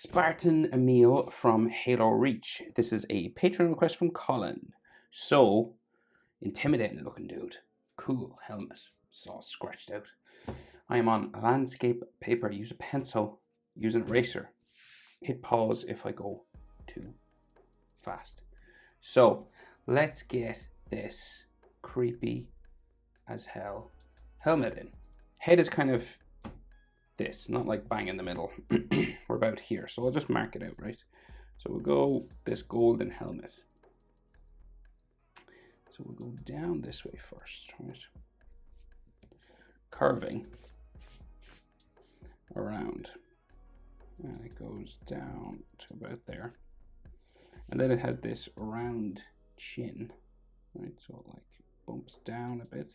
Spartan Emile from Halo Reach. This is a Patreon request from Colin. So, intimidating looking dude. Cool helmet. It's all scratched out. I am on landscape paper. Use a pencil. Use an eraser. Hit pause if I go too fast. So, let's get this creepy as hell helmet in. Head is kind of this, not like bang in the middle. We're about here, so I'll just mark it out, right? So we'll go this golden helmet. So we'll go down this way first, right? Curving around, and it goes down to about there. And then it has this round chin, right? So it like bumps down a bit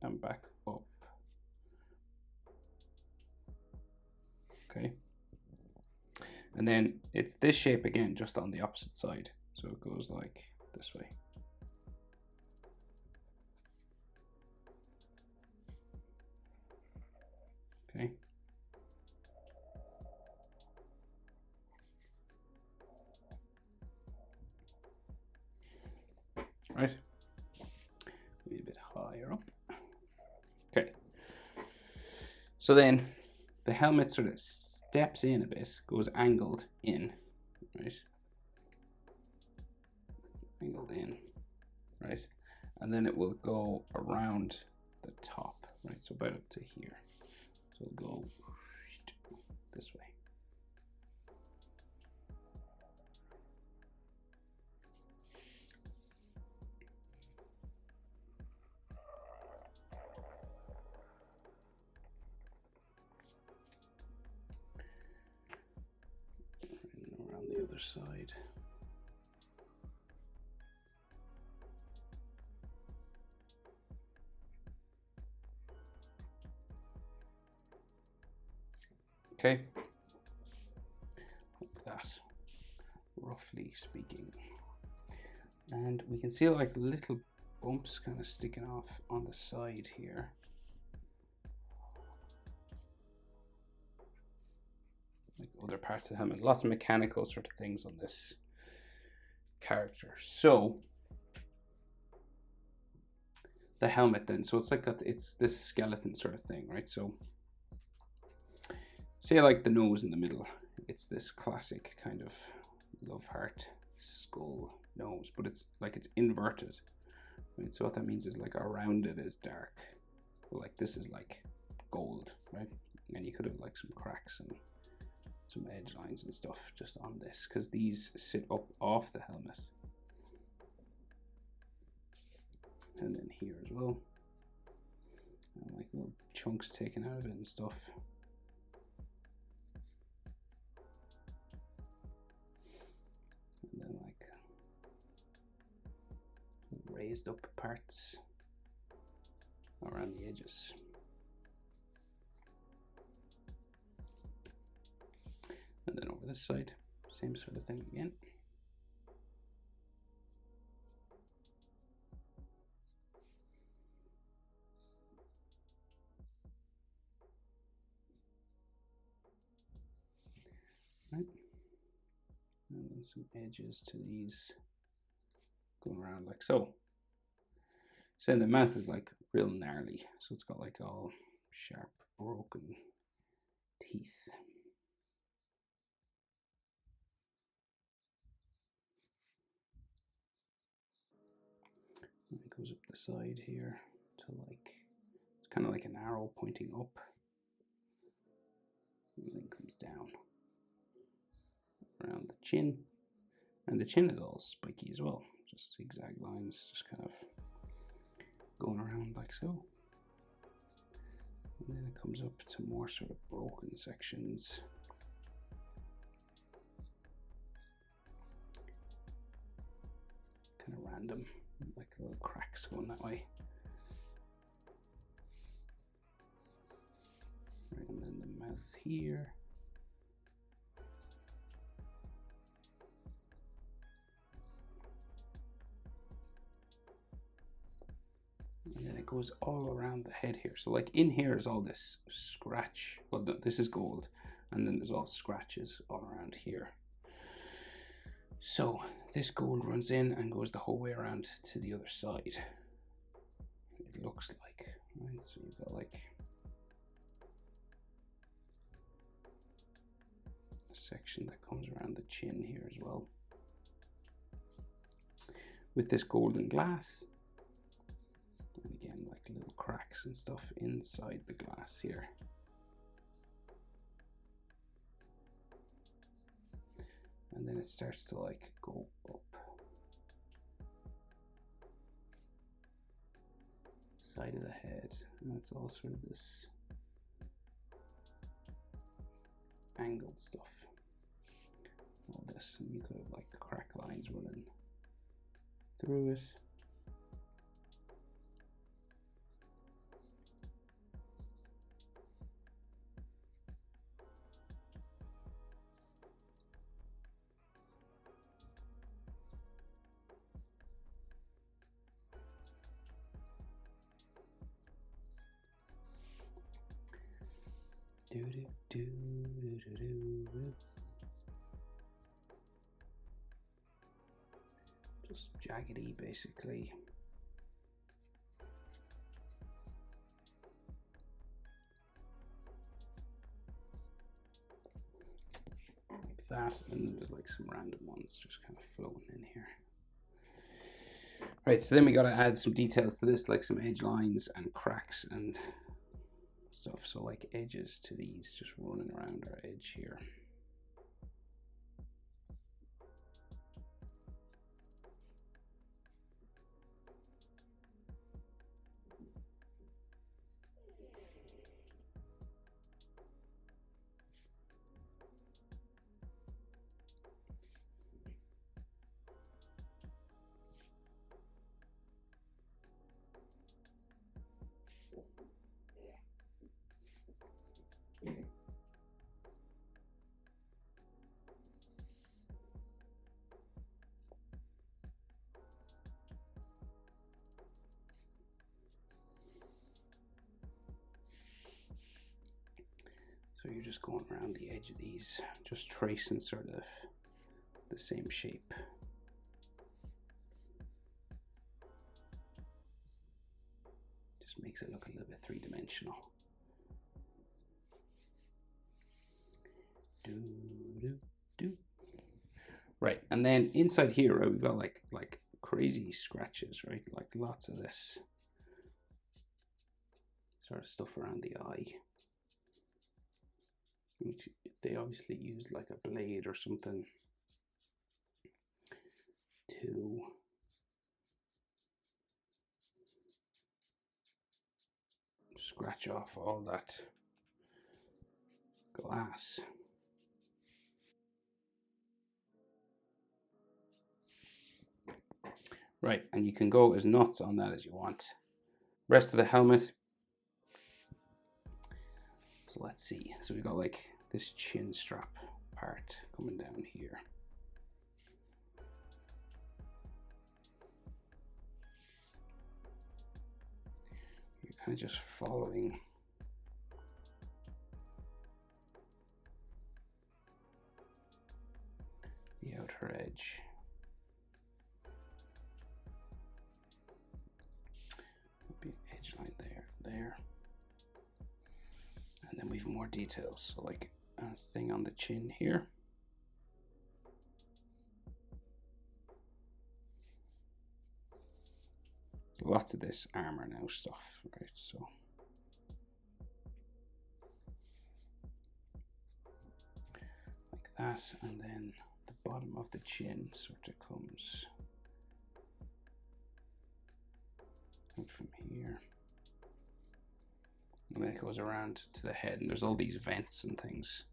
and back up. Okay. And then it's this shape again, just on the opposite side. So it goes like this way. Okay. Right. Maybe a bit higher up. Okay. So then the helmet sort of steps in a bit, goes angled in, right? Angled in, right? And then it will go around the top, right? So about up to here. So it'll go this way. And around the other side. Okay, like that, roughly speaking. And we can see like little bumps kind of sticking off on the side here. Like other parts of the helmet, lots of mechanical sort of things on this character. So the helmet then, so it's like it's this skeleton sort of thing, right? So say like the nose in the middle, it's this classic kind of love heart skull nose, but it's like it's inverted, right? So what that means is like around it is dark, like this is like gold, right? And you could have like some cracks and some edge lines and stuff just on this, because these sit up off the helmet, and then here as well, and like little chunks taken out of it and stuff. And then like raised up parts around the edges. And then over this side, same sort of thing again. Right. And then some edges to these going around like so. So the mouth is like real gnarly, so it's got like all sharp, broken teeth. And it goes up the side here to like, it's kind of like an arrow pointing up, and then comes down around the chin, and the chin is all spiky as well, just zigzag lines, just kind of going around like so. And then it comes up to more sort of broken sections. Kind of random, like little cracks going that way. Right, and then the mouth here. And then it goes all around the head here. So like in here is all this scratch. Well, this is gold, and then there's all scratches all around here. So this gold runs in and goes the whole way around to the other side. It looks like, right? So you've got like a section that comes around the chin here as well, with this golden glass. And again, like little cracks and stuff inside the glass here. And then it starts to like go up. Side of the head. And it's all sort of this angled stuff. All this. And you could have like crack lines running through it. Just jaggedy, basically. Like that, and then there's like some random ones just kind of floating in here. Right, so then we got to add some details to this, like some edge lines and cracks and stuff. So like edges to these just running around our edge here. So you're just going around the edge of these, just tracing sort of the same shape. Just makes it look a little bit three-dimensional. Right, and then inside here, right, we've got like crazy scratches, right? Like lots of this sort of stuff around the eye. Which they obviously used like a blade or something to scratch off all that glass. Right, and you can go as nuts on that as you want. Rest of the helmet. So let's see. So we got like this chin strap part coming down here. You're kind of just following the outer edge. Be edge line there. And then we've more details. So like a thing on the chin here. Lots of this armor now stuff, right? So like that, and then the bottom of the chin sort of comes out from here, and then it goes around to the head, and there's all these vents and things.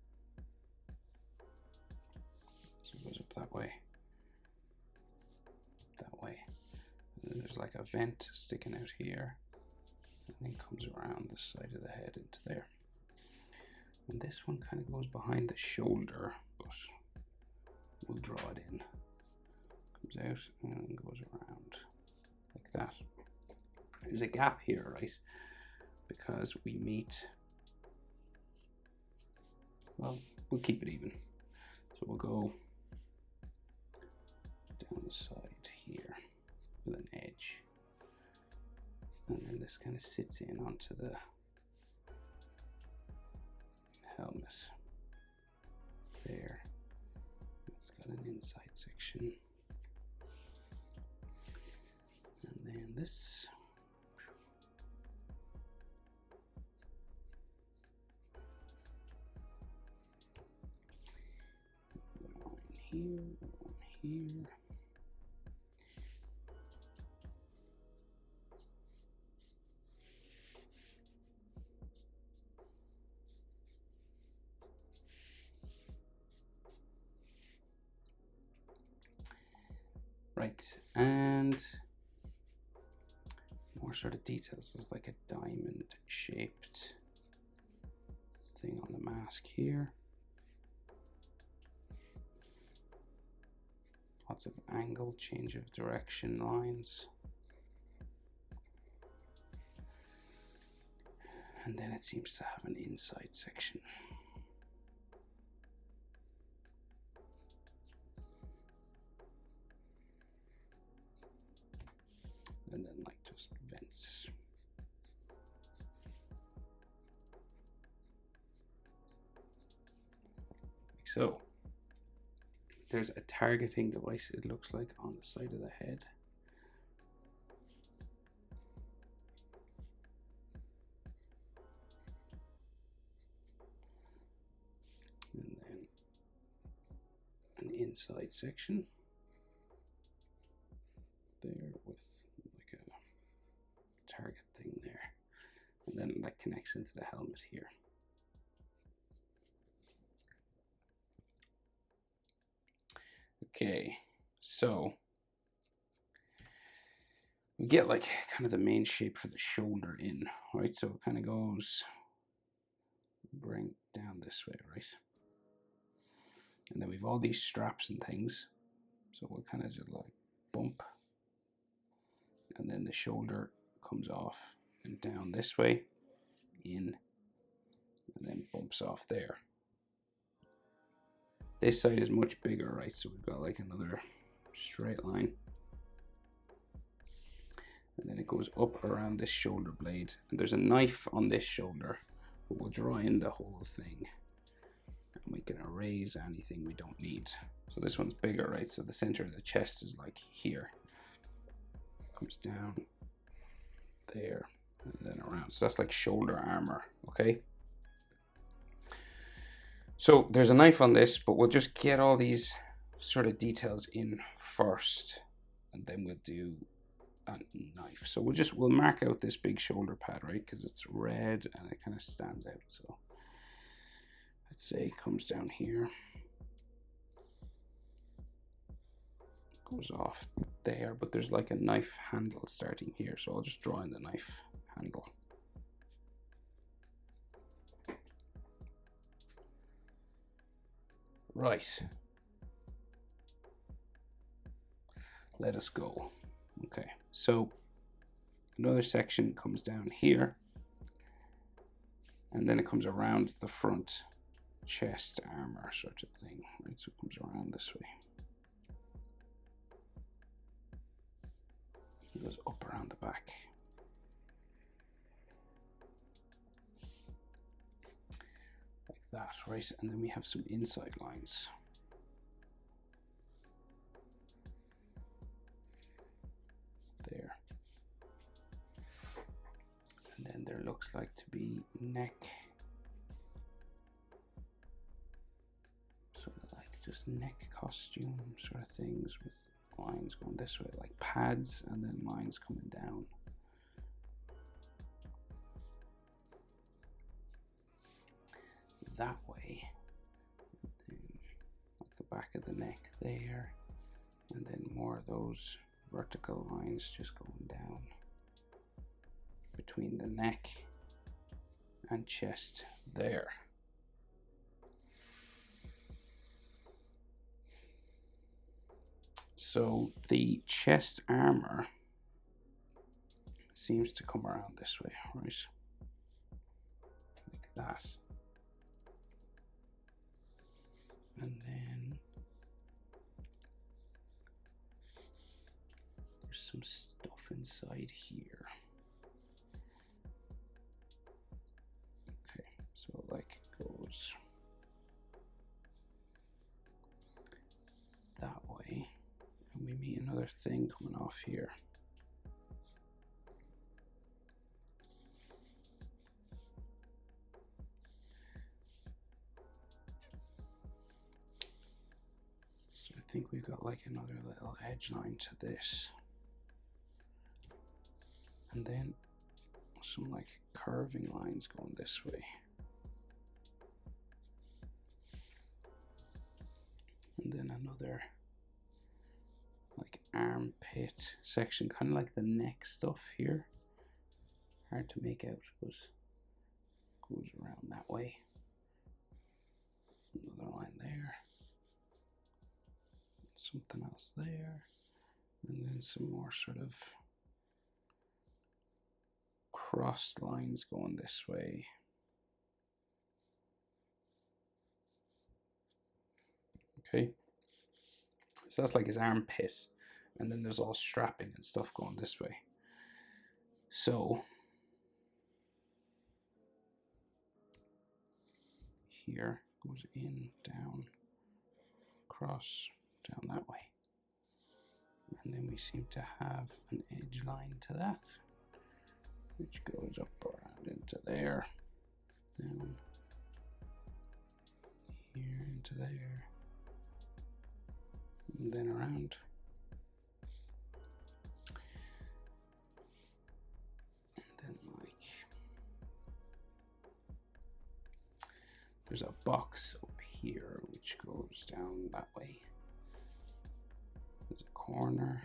So it goes up that way, and then there's like a vent sticking out here, and then comes around the side of the head into there. And this one kind of goes behind the shoulder, but we'll draw it in. Comes out and then goes around like that. There's a gap here, right? Because we meet, well, we'll keep it even. So we'll go down the side here with an edge. And then this kind of sits in onto the helmet there. It's got an inside section. And then this. One here, one here. Right, and more sort of details. There's like a diamond shaped thing on the mask here. Lots of angle, change of direction lines. And then it seems to have an inside section. And then like just vents. Like so. There's a targeting device, it looks like, on the side of the head. And then an inside section there with like a target thing there. And then it like connects into the helmet here. Okay, so we get like kind of the main shape for the shoulder in, right? So it kind of goes, bring down this way, right? And then we've all these straps and things. So we'll kind of just like bump. And then the shoulder comes off and down this way, in, and then bumps off there. This side is much bigger, right? So we've got like another straight line. And then it goes up around this shoulder blade. And there's a knife on this shoulder, but we'll draw in the whole thing. And we can erase anything we don't need. So this one's bigger, right? So the center of the chest is like here. Comes down there and then around. So that's like shoulder armor, okay? So there's a knife on this, but we'll just get all these sort of details in first, and then we'll do a knife. So we'll mark out this big shoulder pad, right? Because it's red and it kind of stands out. So let's say it comes down here, goes off there, but there's like a knife handle starting here. So I'll just draw in the knife handle. Right. Let us go. Okay, so another section comes down here, and then it comes around the front chest armor sort of thing, right? So it comes around this way. It goes up around the back. Like that, right? And then we have some inside lines. There. And then there looks like to be neck. Sort of like just neck costume sort of things with lines going this way, like pads, and then lines coming down. That way. And then at the back of the neck there. And then more of those vertical lines just going down between the neck and chest there. So the chest armor seems to come around this way, right? Like that. And then there's some stuff inside here. Okay, so like it goes that way, and we meet another thing coming off here. So I think we've got like another little edge line to this, and then some like curving lines going this way. And then another like armpit section, kind of like the neck stuff here. Hard to make out, but goes around that way. Another line there. Something else there. And then some more sort of crossed lines going this way. Okay. So that's like his armpit. And then there's all strapping and stuff going this way. So here goes in, down, cross, down that way. And then we seem to have an edge line to that, which goes up around into there, down here into there, and then around. And then like, there's a box up here which goes down that way. There's a corner.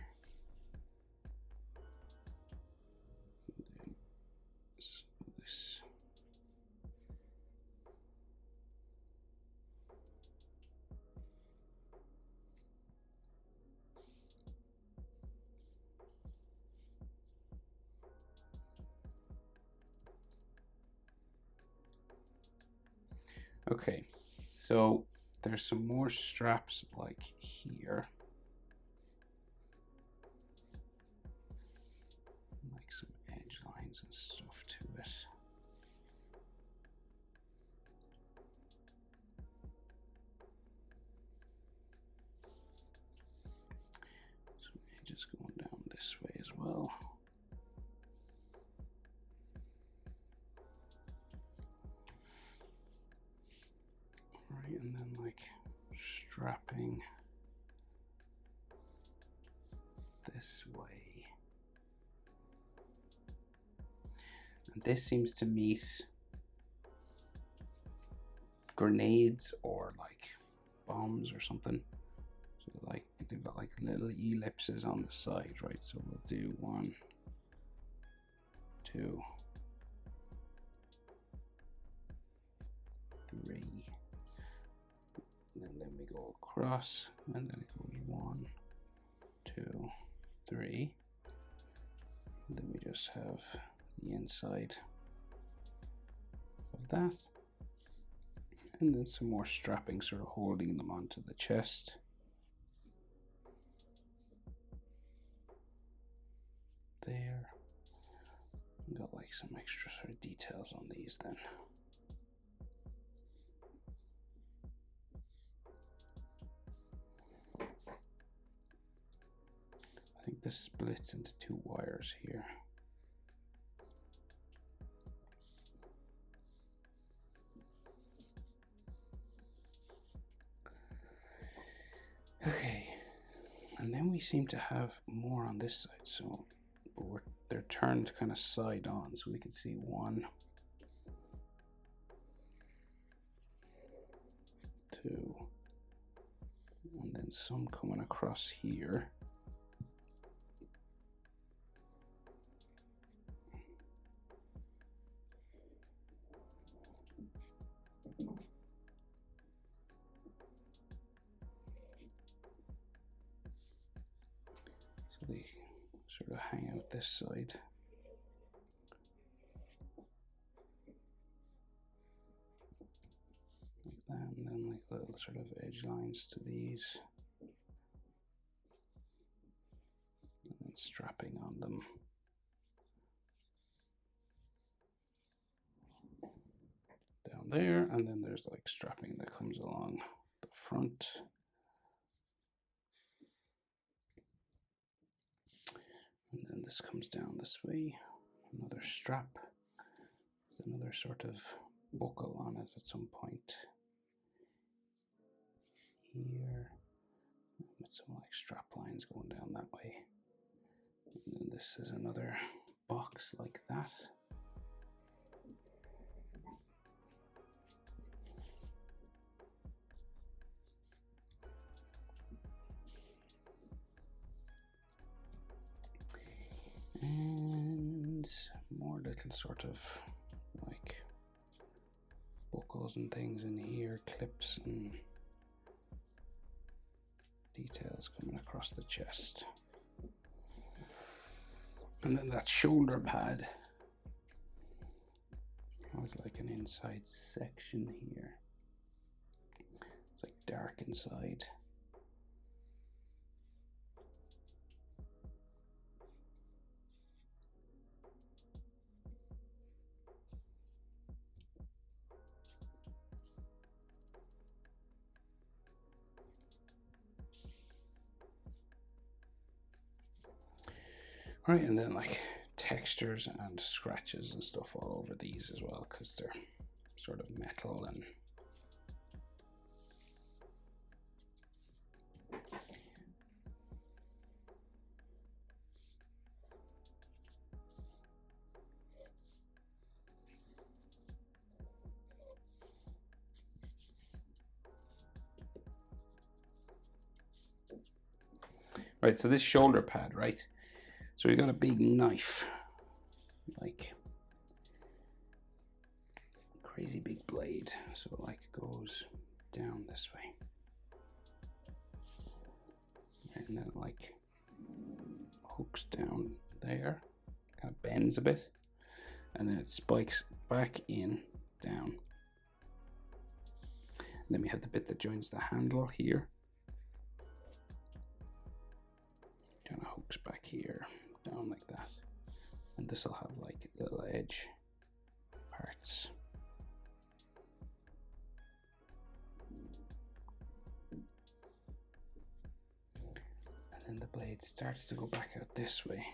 And then this. Okay, so there's some more straps like here. Like some edge lines and stuff to it. Some edges going down this way as well. Right, and then like strapping this way. And this seems to meet grenades or like bombs or something. So like they've got like little ellipses on the side, right? So we'll do 1, 2, 3. And then we go across, and then it goes 1, 2, 3. And then we just have the inside of that, and then some more strapping sort of holding them onto the chest. There. Got like some extra sort of details on these then. I think this splits into 2 wires here. Okay, and then we seem to have more on this side, so they're turned kind of side on, so we can see 1, 2, and then some coming across here. So they sort of hang out this side. Like that, and then like little sort of edge lines to these. And then strapping on them. Down there, and then there's like strapping that comes along the front. And then this comes down this way, another strap, another sort of buckle on it at some point here, with some like strap lines going down that way. And then this is another box like that. And more little sort of like buckles and things in here, clips and details coming across the chest. And then that shoulder pad has like an inside section here. It's like dark inside. Right, and then like textures and scratches and stuff all over these as well, because they're sort of metal and right. So this shoulder pad, right? So we got a big knife, like crazy big blade. So it like goes down this way. And then it like hooks down there, kind of bends a bit, and then it spikes back in, down. And then we have the bit that joins the handle here. Kind of hooks back here, down like that. And this will have like little edge parts. And then the blade starts to go back out this way.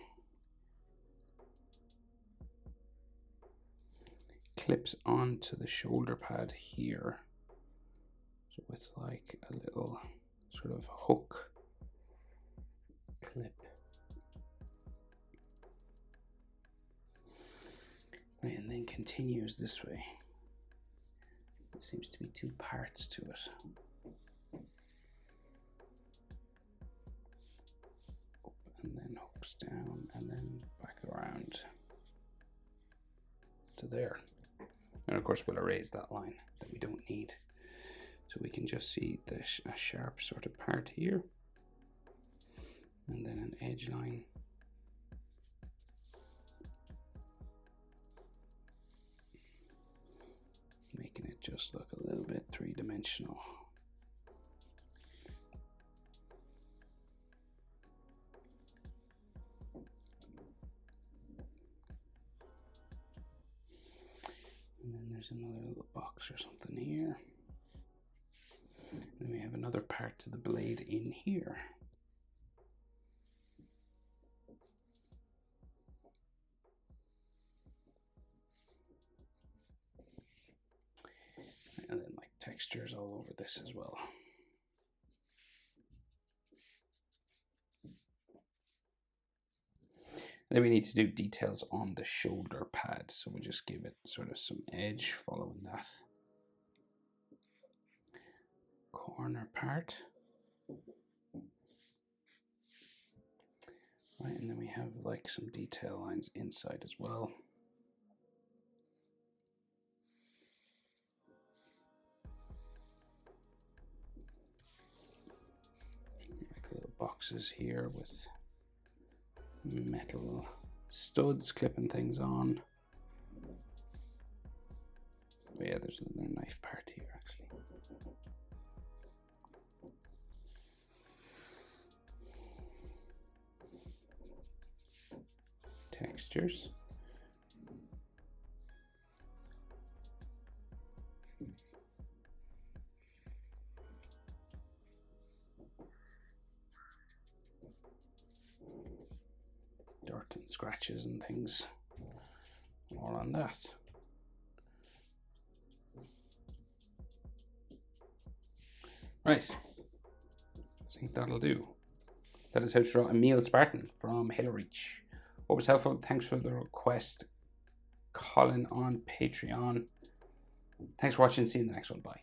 Clips onto the shoulder pad here. So with like a little sort of hook clip. Right, and then continues this way. There seems to be two parts to it. Up and then hooks down and then back around to there. And of course we'll erase that line that we don't need. So we can just see a sharp sort of part here. And then an edge line. Making it just look a little bit three-dimensional. And then there's another little box or something here. And then we have another part to the blade in here. And then like textures all over this as well. Then we need to do details on the shoulder pad. So we just give it sort of some edge following that. Corner part. Right, and then we have like some detail lines inside as well. Like little boxes here with metal studs clipping things on. Oh yeah, there's another knife part here actually. textures. Dirt and scratches and things all on that. Right, I think that'll do. That is how to draw Emile Spartan from Halo Reach. Hope it's helpful. Thanks for the request, Colin on Patreon. Thanks for watching. See you in the next one. Bye.